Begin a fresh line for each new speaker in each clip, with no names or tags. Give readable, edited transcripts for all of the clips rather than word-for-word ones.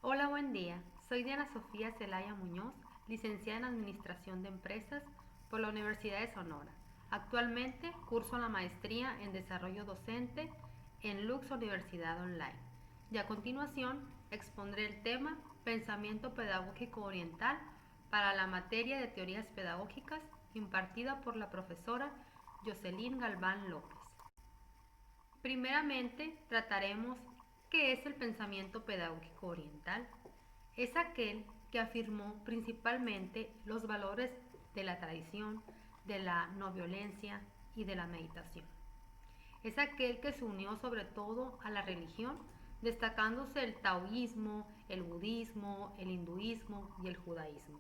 Hola, buen día. Soy Diana Sofía Celaya Muñoz, licenciada en Administración de Empresas por la Universidad de Sonora. Actualmente curso la maestría en Desarrollo Docente en Lux Universidad Online. Y a continuación expondré el tema Pensamiento Pedagógico Oriental para la materia de Teorías Pedagógicas impartida por la profesora Jocelyn Galván López. Primeramente, trataremos qué es el pensamiento pedagógico oriental. Es aquel que afirmó principalmente los valores de la tradición, de la no violencia y de la meditación. Es aquel que se unió sobre todo a la religión, destacándose el taoísmo, el budismo, el hinduismo y el judaísmo.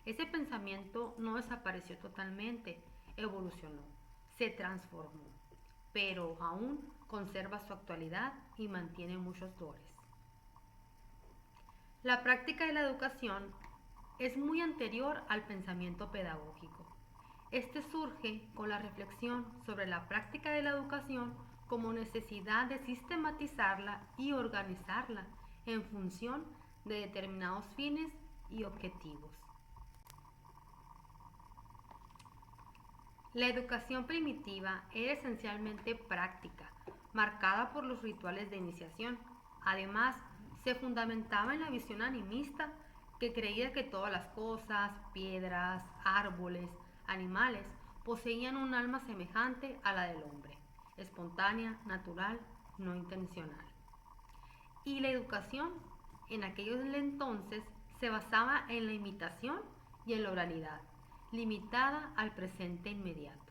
Ese pensamiento no desapareció totalmente, evolucionó, se transformó, pero aún conserva su actualidad y mantiene muchos valores. La práctica de la educación es muy anterior al pensamiento pedagógico. Este surge con la reflexión sobre la práctica de la educación como necesidad de sistematizarla y organizarla en función de determinados fines y objetivos. La educación primitiva era esencialmente práctica, marcada por los rituales de iniciación. Además, se fundamentaba en la visión animista que creía que todas las cosas, piedras, árboles, animales, poseían un alma semejante a la del hombre, espontánea, natural, no intencional. Y la educación en aquellos entonces se basaba en la imitación y en la oralidad, limitada al presente inmediato.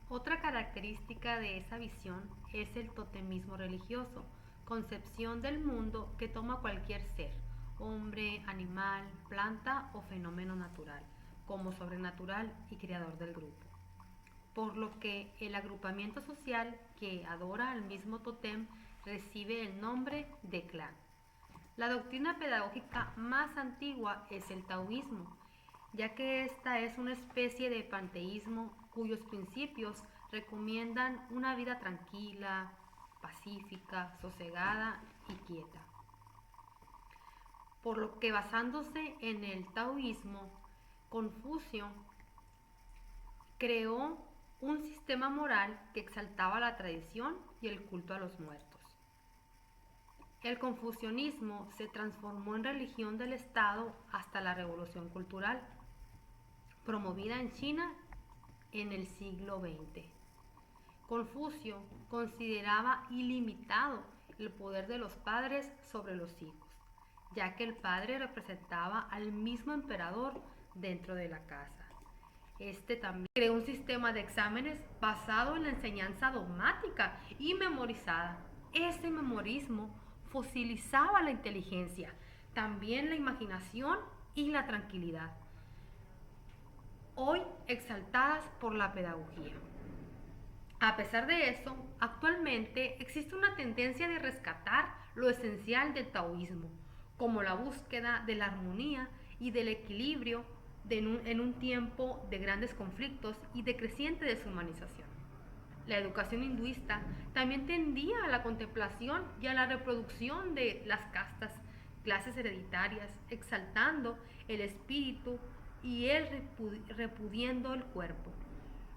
Otra característica de esa visión es el totemismo religioso, concepción del mundo que toma cualquier ser, hombre, animal, planta o fenómeno natural, como sobrenatural y creador del grupo. Por lo que el agrupamiento social que adora al mismo totem recibe el nombre de clan. La doctrina pedagógica más antigua es el taoísmo, ya que esta es una especie de panteísmo cuyos principios recomiendan una vida tranquila, pacífica, sosegada y quieta. Por lo que basándose en el taoísmo, Confucio creó un sistema moral que exaltaba la tradición y el culto a los muertos. El confucianismo se transformó en religión del Estado hasta la Revolución Cultural, promovida en China en el siglo XX. Confucio consideraba ilimitado el poder de los padres sobre los hijos, ya que el padre representaba al mismo emperador dentro de la casa. Este también creó un sistema de exámenes basado en la enseñanza dogmática y memorizada. Este memorismo fosilizaba la inteligencia, también la imaginación y la tranquilidad, hoy exaltadas por la pedagogía. A pesar de eso, actualmente existe una tendencia de rescatar lo esencial del taoísmo, como la búsqueda de la armonía y del equilibrio en un tiempo de grandes conflictos y de creciente deshumanización. La educación hinduista también tendía a la contemplación y a la reproducción de las castas, clases hereditarias, exaltando el espíritu y el repudiendo el cuerpo.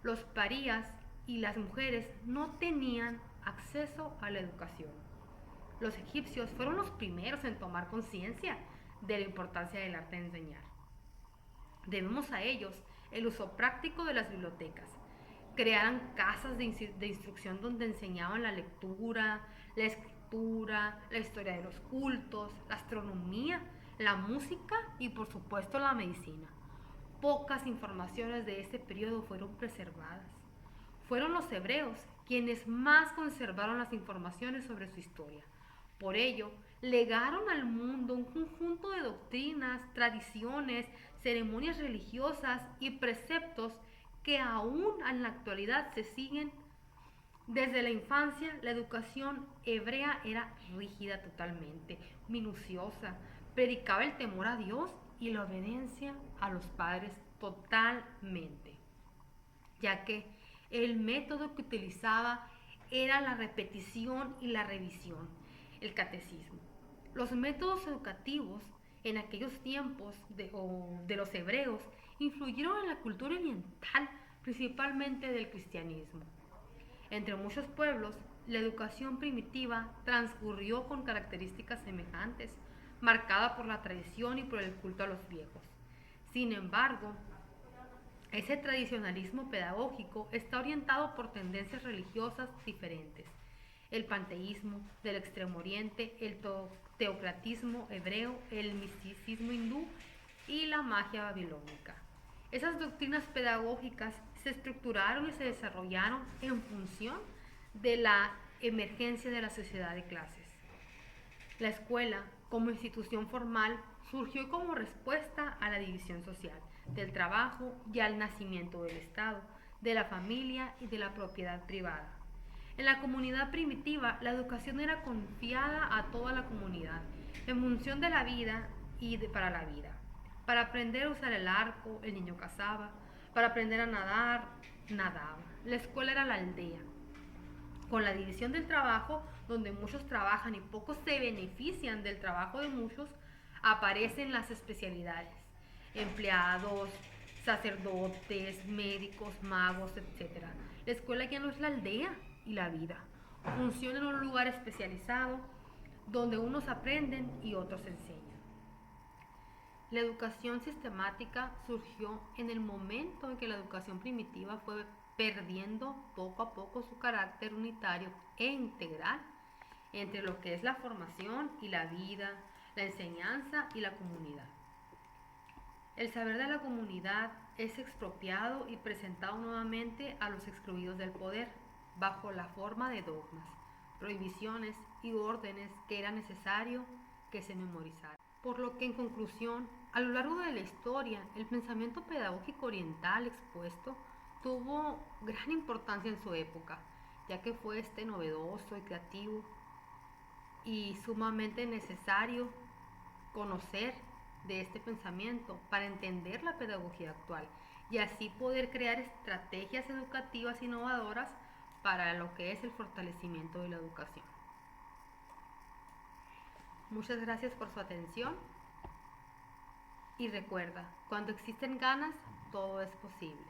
Los parías y las mujeres no tenían acceso a la educación. Los egipcios fueron los primeros en tomar conciencia de la importancia del arte de enseñar. Debemos a ellos el uso práctico de las bibliotecas. Crearon casas de instrucción donde enseñaban la lectura, la escritura, la historia de los cultos, la astronomía, la música y por supuesto la medicina. Pocas informaciones de este periodo fueron preservadas. Fueron los hebreos quienes más conservaron las informaciones sobre su historia. Por ello, legaron al mundo un conjunto de doctrinas, tradiciones, ceremonias religiosas y preceptos que aún en la actualidad se siguen. Desde la infancia, la educación hebrea era rígida totalmente, minuciosa, predicaba el temor a Dios y la obediencia a los padres totalmente, ya que el método que utilizaba era la repetición y la revisión, el catecismo. Los métodos educativos en aquellos tiempos de los hebreos influyeron en la cultura oriental, principalmente del cristianismo. Entre muchos pueblos, la educación primitiva transcurrió con características semejantes, marcada por la tradición y por el culto a los viejos. Sin embargo, ese tradicionalismo pedagógico está orientado por tendencias religiosas diferentes. El panteísmo del Extremo Oriente, el teocratismo hebreo, el misticismo hindú y la magia babilónica. Esas doctrinas pedagógicas se estructuraron y se desarrollaron en función de la emergencia de la sociedad de clases. La escuela, como institución formal, surgió como respuesta a la división social, del trabajo y al nacimiento del Estado, de la familia y de la propiedad privada. En la comunidad primitiva, la educación era confiada a toda la comunidad, en función de la vida y para la vida. Para aprender a usar el arco, el niño cazaba. Para aprender a nadar, nadaba. La escuela era la aldea. Con la división del trabajo, donde muchos trabajan y pocos se benefician del trabajo de muchos, aparecen las especialidades. Empleados, sacerdotes, médicos, magos, etc. La escuela ya no es la aldea y la vida. Funciona en un lugar especializado donde unos aprenden y otros enseñan. La educación sistemática surgió en el momento en que la educación primitiva fue perdiendo poco a poco su carácter unitario e integral entre lo que es la formación y la vida, la enseñanza y la comunidad. El saber de la comunidad es expropiado y presentado nuevamente a los excluidos del poder, bajo la forma de dogmas, prohibiciones y órdenes que era necesario que se memorizaran. Por lo que, en conclusión, a lo largo de la historia, el pensamiento pedagógico oriental expuesto tuvo gran importancia en su época, ya que fue novedoso y creativo y sumamente necesario conocer de este pensamiento para entender la pedagogía actual y así poder crear estrategias educativas innovadoras para lo que es el fortalecimiento de la educación. Muchas gracias por su atención y recuerda, cuando existen ganas, todo es posible.